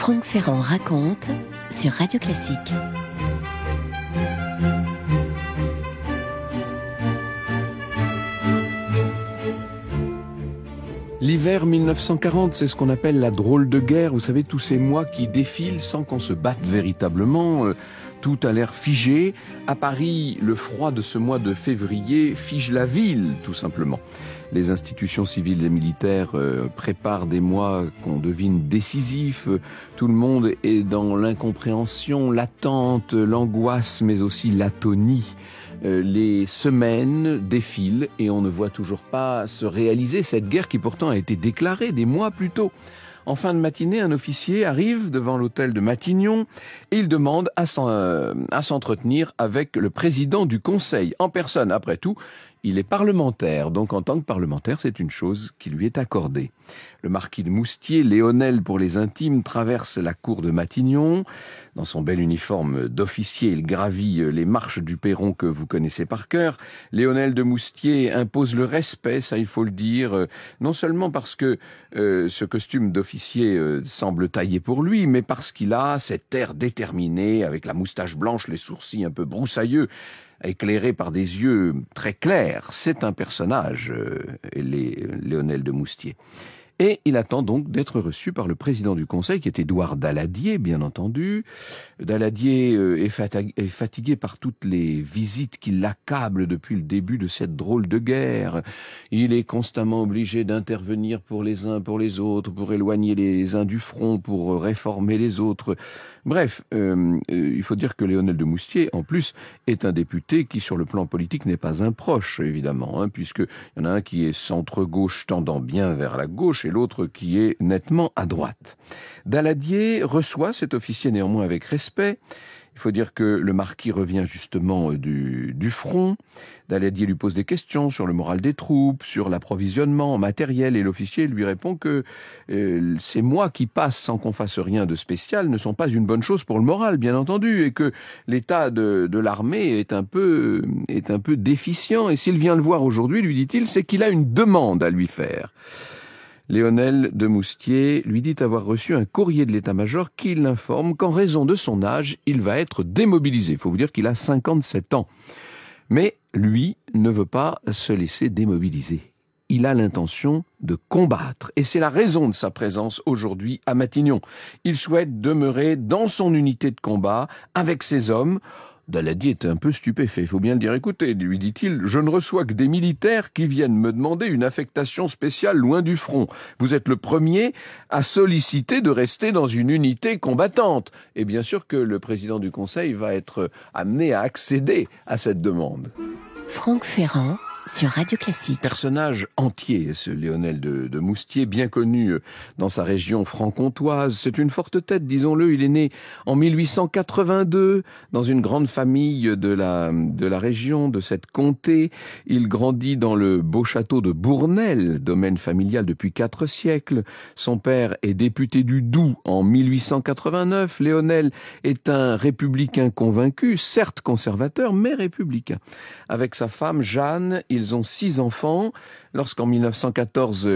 Franck Ferrand raconte sur Radio Classique. L'hiver 1940, c'est ce qu'on appelle la drôle de guerre. Vous savez, tous ces mois qui défilent sans qu'on se batte véritablement. Tout a l'air figé. À Paris, le froid de ce mois de février fige la ville, tout simplement. Les institutions civiles et militaires préparent des mois qu'on devine décisifs. Tout le monde est dans l'incompréhension, l'attente, l'angoisse, mais aussi l'atonie. Les semaines défilent et on ne voit toujours pas se réaliser cette guerre qui pourtant a été déclarée des mois plus tôt. En fin de matinée, un officier arrive devant l'hôtel de Matignon et il demande à s'entretenir avec le président du Conseil en personne. Après tout, il est parlementaire, donc en tant que parlementaire, c'est une chose qui lui est accordée. Le marquis de Moustier, Léonel pour les intimes, traverse la cour de Matignon. Dans son bel uniforme d'officier, il gravit les marches du perron que vous connaissez par cœur. Léonel de Moustier impose le respect, ça il faut le dire, non seulement parce que ce costume d'officier semble taillé pour lui, mais parce qu'il a cet air déterminé, avec la moustache blanche, les sourcils un peu broussailleux, éclairé par des yeux très clairs. C'est un personnage, Léonel de Moustier. Et il attend donc d'être reçu par le président du Conseil, qui est Édouard Daladier, bien entendu. Daladier est fatigué par toutes les visites qui l'accablent depuis le début de cette drôle de guerre. Il est constamment obligé d'intervenir pour les uns, pour les autres, pour éloigner les uns du front, pour réformer les autres. Bref, il faut dire que Léonel de Moustier, en plus, est un député qui, sur le plan politique, n'est pas un proche, évidemment, puisqu'il y en a un qui est centre-gauche tendant bien vers la gauche et l'autre qui est nettement à droite. Daladier reçoit cet officier néanmoins avec respect. Il faut dire que le marquis revient justement du front. Daladier lui pose des questions sur le moral des troupes, sur l'approvisionnement en matériel, et l'officier lui répond que ces mois qui passent sans qu'on fasse rien de spécial ne sont pas une bonne chose pour le moral, bien entendu, et que l'état de l'armée est un peu déficient. Et s'il vient le voir aujourd'hui, lui dit-il, c'est qu'il a une demande à lui faire. Léonel de Moustier lui dit avoir reçu un courrier de l'état-major qui l'informe qu'en raison de son âge, il va être démobilisé. Il faut vous dire qu'il a 57 ans. Mais lui ne veut pas se laisser démobiliser. Il a l'intention de combattre. Et c'est la raison de sa présence aujourd'hui à Matignon. Il souhaite demeurer dans son unité de combat avec ses hommes. Daladier est un peu stupéfait, il faut bien le dire. Écoutez, lui dit-il, je ne reçois que des militaires qui viennent me demander une affectation spéciale loin du front. Vous êtes le premier à solliciter de rester dans une unité combattante. Et bien sûr que le président du Conseil va être amené à accéder à cette demande. Franck Ferrand sur Radio Classique. Personnage entier, ce Léonel de Moustier, bien connu dans sa région franc-comtoise. C'est une forte tête, disons-le. Il est né en 1882 dans une grande famille de la région, de cette comté. Il grandit dans le beau château de Bournel, domaine familial depuis 4 siècles. Son père est député du Doubs en 1889. Léonel est un républicain convaincu, certes conservateur, mais républicain. Avec sa femme Jeanne, ils ont 6 enfants. Lorsqu'en 1914,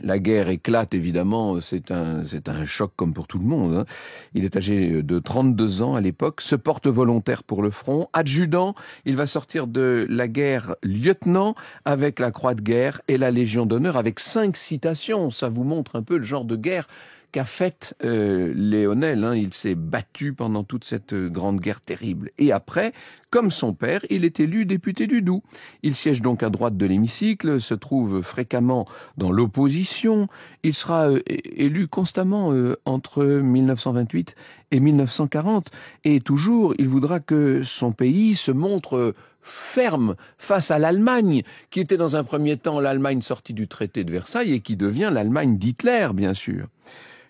la guerre éclate, évidemment, c'est un choc comme pour tout le monde. Il est âgé de 32 ans à l'époque, se porte volontaire pour le front. Adjudant, il va sortir de la guerre lieutenant avec la Croix de guerre et la Légion d'honneur avec 5 citations. Ça vous montre un peu le genre de guerre qu'a faite Léonel. Il s'est battu pendant toute cette grande guerre terrible. Et après, comme son père, il est élu député du Doubs. Il siège donc à droite de l'hémicycle, se trouve fréquemment dans l'opposition. Il sera élu constamment entre 1928 et 1940. Et toujours, il voudra que son pays se montre ferme face à l'Allemagne, qui était dans un premier temps l'Allemagne sortie du traité de Versailles et qui devient l'Allemagne d'Hitler, bien sûr.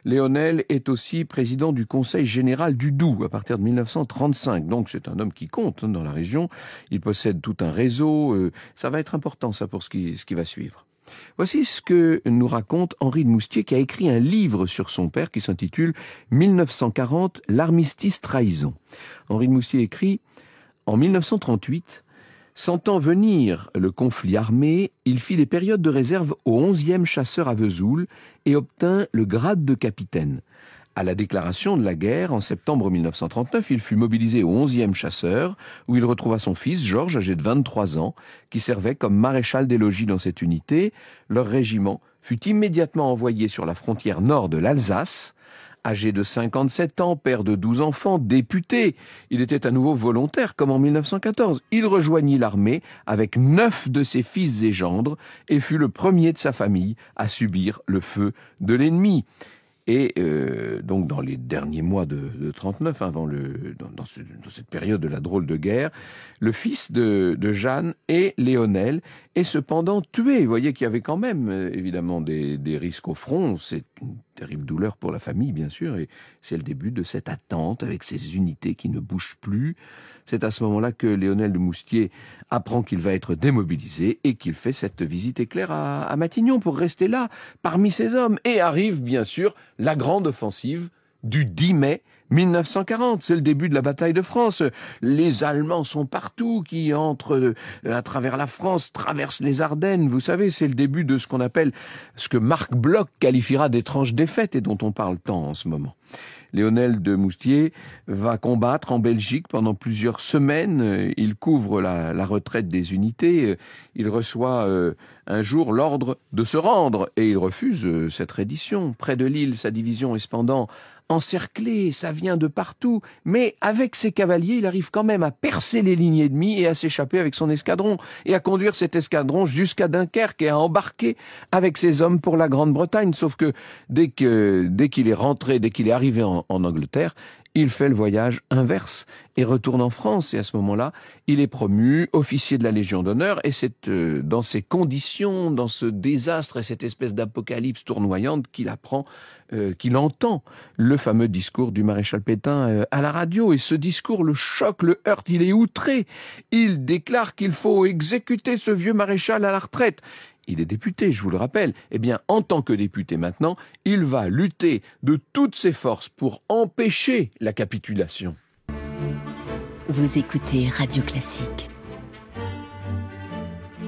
Léonel est aussi président du Conseil général du Doubs à partir de 1935. Donc c'est un homme qui compte dans la région. Il possède tout un réseau. Ça va être important, ça, pour ce qui va suivre. Voici ce que nous raconte Henri de Moustier, qui a écrit un livre sur son père qui s'intitule « 1940, l'armistice trahison ». Henri de Moustier écrit « En 1938, sentant venir le conflit armé, il fit les périodes de réserve au 11e chasseur à Vesoul et obtint le grade de capitaine. À la déclaration de la guerre, en septembre 1939, il fut mobilisé au 11e chasseur, où il retrouva son fils, Georges, âgé de 23 ans, qui servait comme maréchal des logis dans cette unité. Leur régiment fut immédiatement envoyé sur la frontière nord de l'Alsace. Âgé de 57 ans, père de 12 enfants, député, il était à nouveau volontaire comme en 1914. Il rejoignit l'armée avec 9 de ses fils et gendres et fut le premier de sa famille à subir le feu de l'ennemi. Et donc dans les derniers mois de 39, dans cette période de la drôle de guerre, le fils de Jeanne et Léonel est cependant tué. Vous voyez qu'il y avait quand même évidemment des risques au front. C'est une terrible douleur pour la famille, bien sûr, et c'est le début de cette attente avec ces unités qui ne bougent plus. C'est à ce moment-là que Léonel de Moustier apprend qu'il va être démobilisé et qu'il fait cette visite éclair à Matignon pour rester là, parmi ses hommes. Et arrive, bien sûr, la grande offensive du 10 mai 1940. C'est le début de la bataille de France. Les Allemands sont partout, qui entrent à travers la France, traversent les Ardennes. Vous savez, c'est le début de ce qu'on appelle, ce que Marc Bloch qualifiera d'étrange défaite et dont on parle tant en ce moment. Léonel de Moustier va combattre en Belgique pendant plusieurs semaines. Il couvre la retraite des unités. Il reçoit un jour l'ordre de se rendre et il refuse cette reddition. Près de Lille, sa division est cependant encerclée, ça vient de partout. Mais avec ses cavaliers, il arrive quand même à percer les lignes ennemies et à s'échapper avec son escadron et à conduire cet escadron jusqu'à Dunkerque et à embarquer avec ses hommes pour la Grande-Bretagne. Sauf que dès qu'il est rentré, dès qu'il est arrivé en Angleterre, il fait le voyage inverse et retourne en France. Et à ce moment-là, il est promu officier de la Légion d'honneur. Et c'est dans ces conditions, dans ce désastre et cette espèce d'apocalypse tournoyante qu'il apprend, qu'il entend le fameux discours du maréchal Pétain à la radio. Et ce discours le choque, le heurte, il est outré. Il déclare qu'il faut exécuter ce vieux maréchal à la retraite. Il est député, je vous le rappelle. Eh bien, en tant que député maintenant, il va lutter de toutes ses forces pour empêcher la capitulation. Vous écoutez Radio Classique.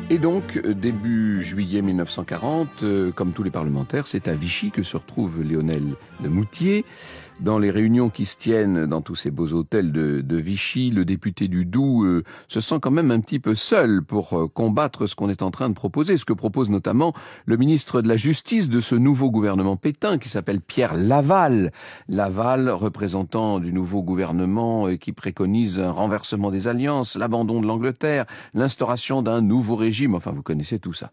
Et donc, début juillet 1940, comme tous les parlementaires, c'est à Vichy que se retrouve Léonel de Moustier. Dans les réunions qui se tiennent dans tous ces beaux hôtels de Vichy, le député du Doubs se sent quand même un petit peu seul pour combattre ce qu'on est en train de proposer, ce que propose notamment le ministre de la Justice de ce nouveau gouvernement Pétain, qui s'appelle Pierre Laval. Laval, représentant du nouveau gouvernement qui préconise un renversement des alliances, l'abandon de l'Angleterre, l'instauration d'un nouveau régime, enfin vous connaissez tout ça.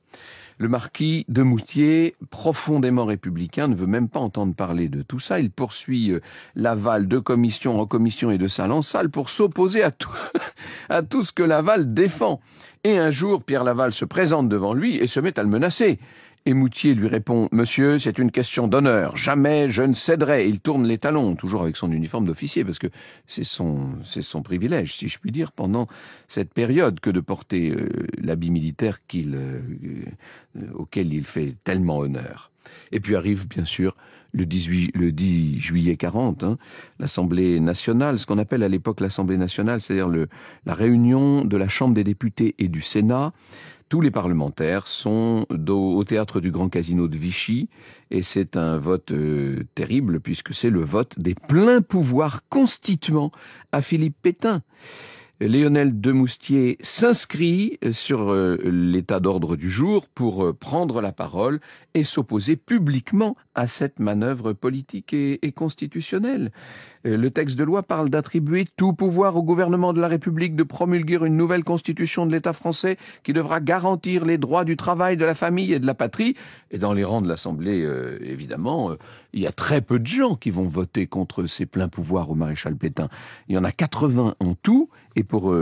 Le marquis de Moustier, profondément républicain, ne veut même pas entendre parler de tout ça. Il poursuit Laval de commission en commission et de salle en salle pour s'opposer à tout ce que Laval défend. Et un jour, Pierre Laval se présente devant lui et se met à le menacer. Et Moustier lui répond « Monsieur, c'est une question d'honneur. Jamais je ne céderai. » Il tourne les talons, toujours avec son uniforme d'officier, parce que c'est son privilège, si je puis dire, pendant cette période que de porter l'habit militaire auquel il fait tellement honneur. Et puis arrive, bien sûr, le 10 juillet 40, l'Assemblée nationale, ce qu'on appelle à l'époque l'Assemblée nationale, c'est-à-dire la réunion de la Chambre des députés et du Sénat. Tous les parlementaires sont au théâtre du Grand Casino de Vichy et c'est un vote terrible puisque c'est le vote des pleins pouvoirs constituants à Philippe Pétain. Léonel de Moustier s'inscrit sur l'état d'ordre du jour pour prendre la parole et s'opposer publiquement à cette manœuvre politique et constitutionnelle. Le texte de loi parle d'attribuer tout pouvoir au gouvernement de la République de promulguer une nouvelle constitution de l'État français qui devra garantir les droits du travail, de la famille et de la patrie. Et dans les rangs de l'Assemblée, évidemment, il y a très peu de gens qui vont voter contre ces pleins pouvoirs au maréchal Pétain. Il y en a 80 en tout. Et pour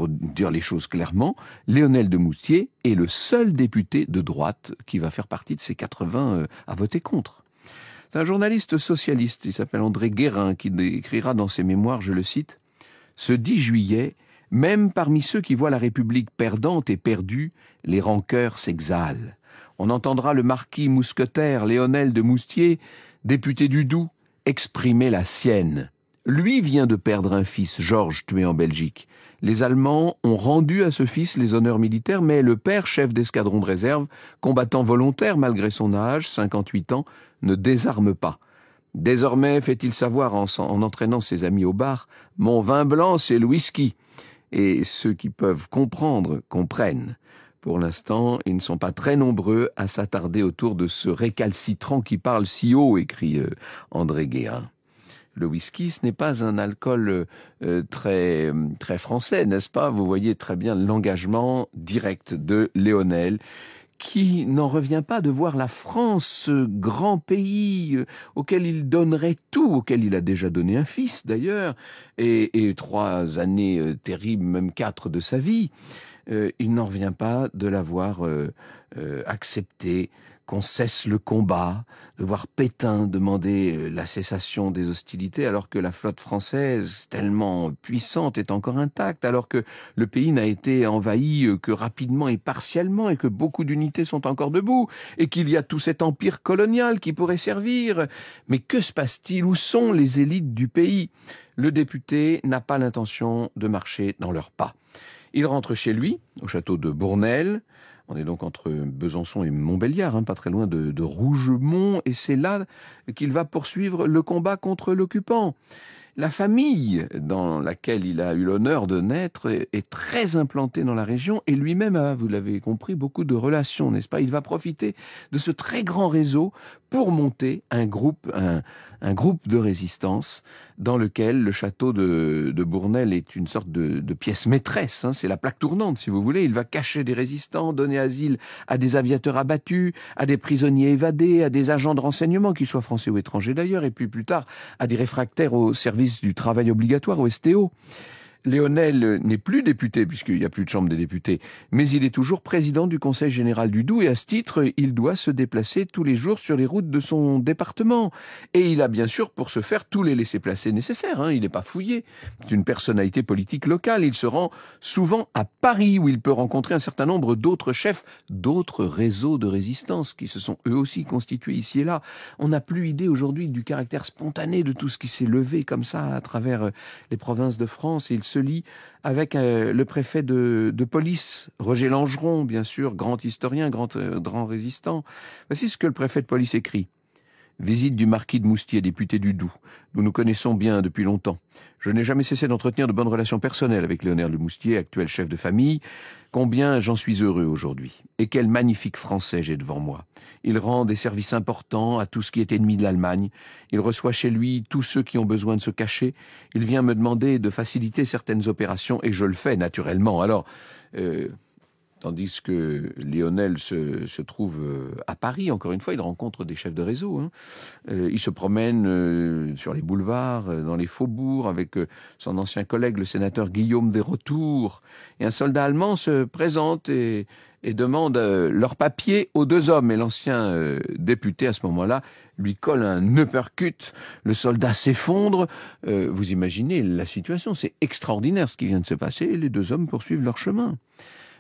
dire les choses clairement, Léonel de Moustier est le seul député de droite qui va faire partie de ces 80 à voter contre. C'est un journaliste socialiste, il s'appelle André Guérin, qui écrira dans ses mémoires, je le cite, « Ce 10 juillet, même parmi ceux qui voient la République perdante et perdue, les rancœurs s'exhalent. On entendra le marquis mousquetaire Léonel de Moustier, député du Doubs, exprimer la sienne. Lui vient de perdre un fils, Georges, tué en Belgique. Les Allemands ont rendu à ce fils les honneurs militaires, mais le père, chef d'escadron de réserve, combattant volontaire malgré son âge, 58 ans, ne désarme pas. Désormais, fait-il savoir en entraînant ses amis au bar, mon vin blanc, c'est le whisky. Et ceux qui peuvent comprendre, comprennent. Pour l'instant, ils ne sont pas très nombreux à s'attarder autour de ce récalcitrant qui parle si haut, écrit André Guérin. Le whisky, ce n'est pas un alcool très français, n'est-ce pas? Vous voyez très bien l'engagement direct de Léonel, qui n'en revient pas de voir la France, ce grand pays auquel il donnerait tout, auquel il a déjà donné un fils d'ailleurs, et 3 années terribles, même 4 de sa vie. Il n'en revient pas de l'avoir accepté, qu'on cesse le combat, de voir Pétain demander la cessation des hostilités alors que la flotte française, tellement puissante, est encore intacte, alors que le pays n'a été envahi que rapidement et partiellement et que beaucoup d'unités sont encore debout et qu'il y a tout cet empire colonial qui pourrait servir. Mais que se passe-t-il? Où sont les élites du pays? Le député n'a pas l'intention de marcher dans leurs pas. Il rentre chez lui, au château de Bournel. On est donc entre Besançon et Montbéliard, pas très loin de Rougemont, et c'est là qu'il va poursuivre le combat contre l'occupant. La famille dans laquelle il a eu l'honneur de naître est très implantée dans la région et lui-même a, vous l'avez compris, beaucoup de relations, n'est-ce pas? Il va profiter de ce très grand réseau pour monter un groupe de résistance dans lequel le château de Bournel est une sorte de pièce maîtresse. C'est la plaque tournante, si vous voulez. Il va cacher des résistants, donner asile à des aviateurs abattus, à des prisonniers évadés, à des agents de renseignement, qu'ils soient français ou étrangers d'ailleurs, et puis plus tard à des réfractaires au service du travail obligatoire, au STO. Léonel n'est plus député, puisqu'il n'y a plus de chambre des députés, mais il est toujours président du Conseil général du Doubs, et à ce titre, il doit se déplacer tous les jours sur les routes de son département. Et il a bien sûr, pour ce faire, tous les laissez-passer nécessaires. Il n'est pas fouillé. C'est une personnalité politique locale. Il se rend souvent à Paris, où il peut rencontrer un certain nombre d'autres chefs, d'autres réseaux de résistance, qui se sont eux aussi constitués ici et là. On n'a plus idée aujourd'hui du caractère spontané de tout ce qui s'est levé comme ça à travers les provinces de France. Et il se lie avec le préfet de police, Roger Langeron, bien sûr, grand historien, grand résistant. Voici ce que le préfet de police écrit. Visite du marquis de Moustier, député du Doubs. Nous nous connaissons bien depuis longtemps. Je n'ai jamais cessé d'entretenir de bonnes relations personnelles avec Léonel de Moustier, actuel chef de famille. Combien j'en suis heureux aujourd'hui. Et quel magnifique Français j'ai devant moi. Il rend des services importants à tout ce qui est ennemi de l'Allemagne. Il reçoit chez lui tous ceux qui ont besoin de se cacher. Il vient me demander de faciliter certaines opérations et je le fais naturellement. Alors, tandis que Léonel se trouve à Paris, encore une fois, il rencontre des chefs de réseau. Il se promène sur les boulevards, dans les faubourgs, avec son ancien collègue, le sénateur Guillaume Desretours. Et un soldat allemand se présente et demande leurs papiers aux 2 hommes. Et l'ancien député, à ce moment-là, lui colle un uppercut. Le soldat s'effondre. Vous imaginez la situation, c'est extraordinaire ce qui vient de se passer. Et les 2 hommes poursuivent leur chemin.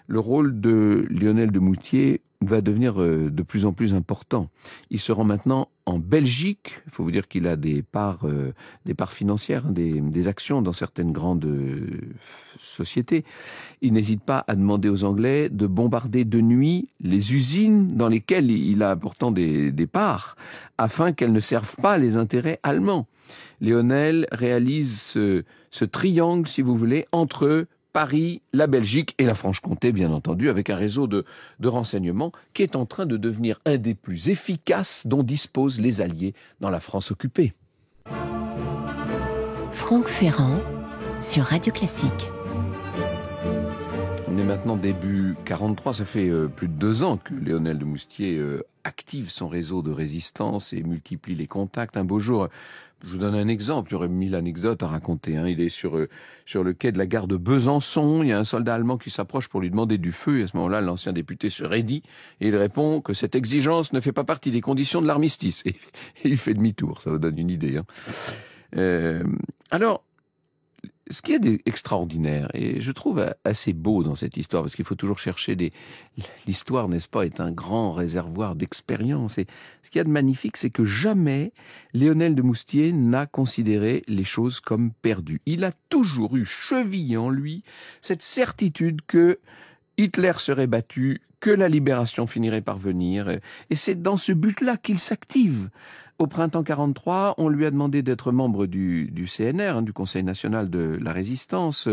Le rôle de Léonel de Moustier va devenir de plus en plus important. Il se rend maintenant en Belgique. Il faut vous dire qu'il a des parts financières, des actions dans certaines grandes sociétés. Il n'hésite pas à demander aux Anglais de bombarder de nuit les usines dans lesquelles il a pourtant des parts, afin qu'elles ne servent pas les intérêts allemands. Léonel réalise ce triangle, si vous voulez, entre Paris, la Belgique et la Franche-Comté, bien entendu, avec un réseau de renseignement qui est en train de devenir un des plus efficaces dont disposent les Alliés dans la France occupée. Franck Ferrand sur Radio Classique. On est maintenant début 43, ça fait plus de 2 ans que Léonel de Moustier active son réseau de résistance et multiplie les contacts. Un beau jour, je vous donne un exemple, il y aurait 1000 anecdotes à raconter. Il est sur le quai de la gare de Besançon, il y a un soldat allemand qui s'approche pour lui demander du feu, et à ce moment-là, l'ancien député se raidit, et il répond que cette exigence ne fait pas partie des conditions de l'armistice. Et il fait demi-tour, ça vous donne une idée. Alors, ce qui est extraordinaire, et je trouve assez beau dans cette histoire, parce qu'il faut toujours chercher l'histoire, n'est-ce pas, est un grand réservoir d'expérience. Et ce qu'il y a de magnifique, c'est que jamais Léonel de Moustier n'a considéré les choses comme perdues. Il a toujours eu chevillé en lui cette certitude que Hitler serait battu, que la libération finirait par venir. Et c'est dans ce but-là qu'il s'active. Au printemps 43, on lui a demandé d'être membre du CNR, du Conseil national de la résistance.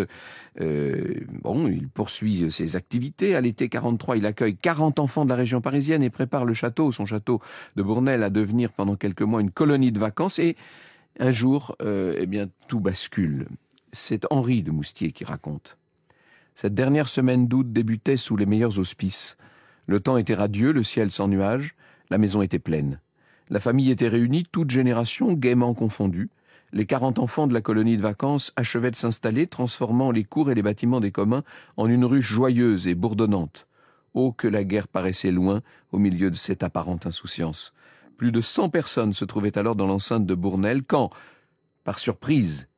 Il poursuit ses activités. À l'été 43, il accueille 40 enfants de la région parisienne et prépare son château de Bournel, à devenir pendant quelques mois une colonie de vacances. Et un jour, tout bascule. C'est Henri de Moustier qui raconte. Cette dernière semaine d'août débutait sous les meilleurs auspices. Le temps était radieux, le ciel sans nuages, la maison était pleine. La famille était réunie, toute génération, gaiement confondue. Les 40 enfants de la colonie de vacances achevaient de s'installer, transformant les cours et les bâtiments des communs en une ruche joyeuse et bourdonnante. Oh, que la guerre paraissait loin au milieu de cette apparente insouciance. Plus de 100 personnes se trouvaient alors dans l'enceinte de Bournel quand, par surprise,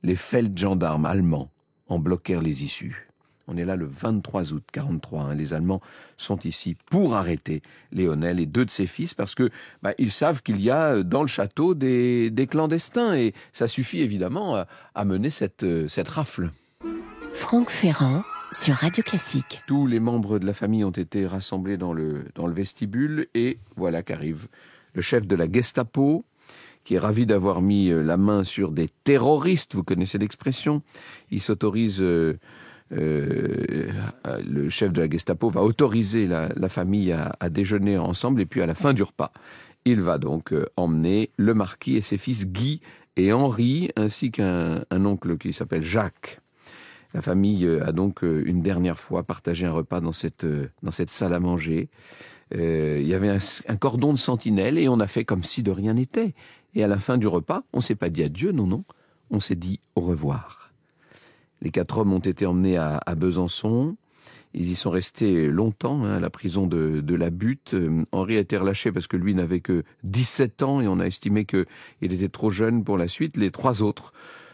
les feldgendarmes allemands en bloquèrent les issues. On est là le 23 août 43. Les Allemands sont ici pour arrêter Léonel et 2 de ses fils parce que ils savent qu'il y a dans le château des clandestins et ça suffit évidemment à mener cette rafle. Franck Ferrand sur Radio Classique. Tous les membres de la famille ont été rassemblés dans le vestibule et voilà qu'arrive le chef de la Gestapo, qui est ravi d'avoir mis la main sur des terroristes, vous connaissez l'expression. Il s'autorise... le chef de la Gestapo va autoriser la famille à déjeuner ensemble et puis à la fin du repas, il va donc emmener le marquis et ses fils Guy et Henri ainsi qu'un oncle qui s'appelle Jacques. La famille a donc une dernière fois partagé un repas dans cette salle à manger. Il y avait un cordon de sentinelle et on a fait comme si de rien n'était. Et à la fin du repas, on s'est pas dit adieu, non, on s'est dit au revoir. Les 4 hommes ont été emmenés à Besançon. Ils y sont restés longtemps, à la prison de la Butte. Henri a été relâché parce que lui n'avait que 17 ans et on a estimé qu'il était trop jeune pour la suite. Les 3 autres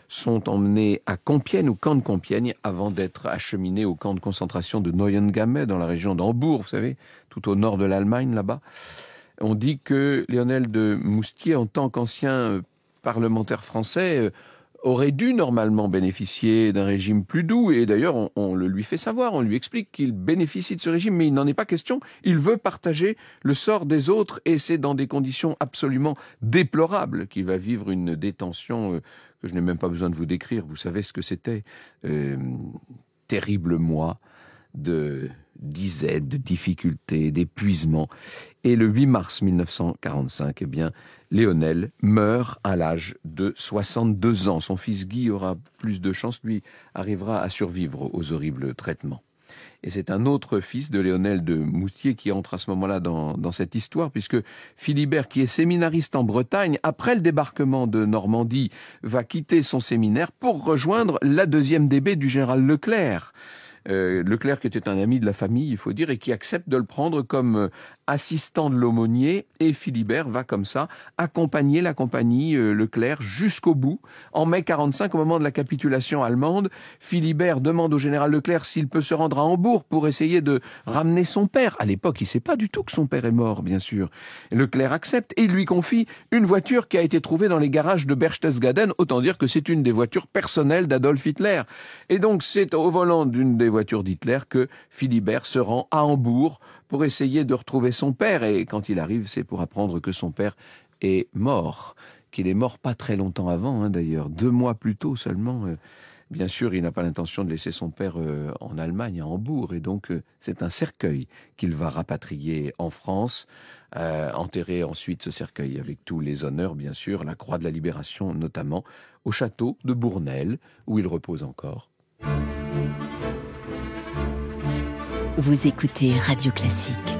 sont emmenés à Compiègne, au camp de Compiègne, avant d'être acheminés au camp de concentration de Neuengamme, dans la région d'Hambourg, vous savez, tout au nord de l'Allemagne, là-bas. On dit que Léonel de Moustier, en tant qu'ancien parlementaire français, aurait dû normalement bénéficier d'un régime plus doux, et d'ailleurs on le lui fait savoir, on lui explique qu'il bénéficie de ce régime, mais il n'en est pas question, il veut partager le sort des autres, et c'est dans des conditions absolument déplorables qu'il va vivre une détention que je n'ai même pas besoin de vous décrire, vous savez ce que c'était, terrible mois de disette, de difficultés, d'épuisement. Et le 8 mars 1945, Léonel meurt à l'âge de 62 ans. Son fils Guy aura plus de chance, lui arrivera à survivre aux horribles traitements. Et c'est un autre fils de Léonel de Moustier qui entre à ce moment-là dans cette histoire, puisque Philibert, qui est séminariste en Bretagne, après le débarquement de Normandie, va quitter son séminaire pour rejoindre la 2e DB du général Leclerc. Leclerc qui était un ami de la famille, il faut dire, et qui accepte de le prendre comme assistant de l'aumônier, et Philibert va comme ça accompagner la compagnie Leclerc jusqu'au bout. En mai 45, au moment de la capitulation allemande, Philibert demande au général Leclerc s'il peut se rendre à Hambourg pour essayer de ramener son père. À l'époque, il ne sait pas du tout que son père est mort, bien sûr. Leclerc accepte et il lui confie une voiture qui a été trouvée dans les garages de Berchtesgaden, autant dire que c'est une des voitures personnelles d'Adolf Hitler. Et donc c'est au volant d'une des voitures d'Hitler que Philibert se rend à Hambourg pour essayer de retrouver son père. Et quand il arrive, c'est pour apprendre que son père est mort. Qu'il est mort pas très longtemps avant, d'ailleurs, 2 mois plus tôt seulement. Bien sûr, il n'a pas l'intention de laisser son père en Allemagne, à Hambourg. Et donc, c'est un cercueil qu'il va rapatrier en France. Enterrer ensuite ce cercueil avec tous les honneurs, bien sûr, la Croix de la Libération notamment, au château de Bournel, où il repose encore. Vous écoutez Radio Classique.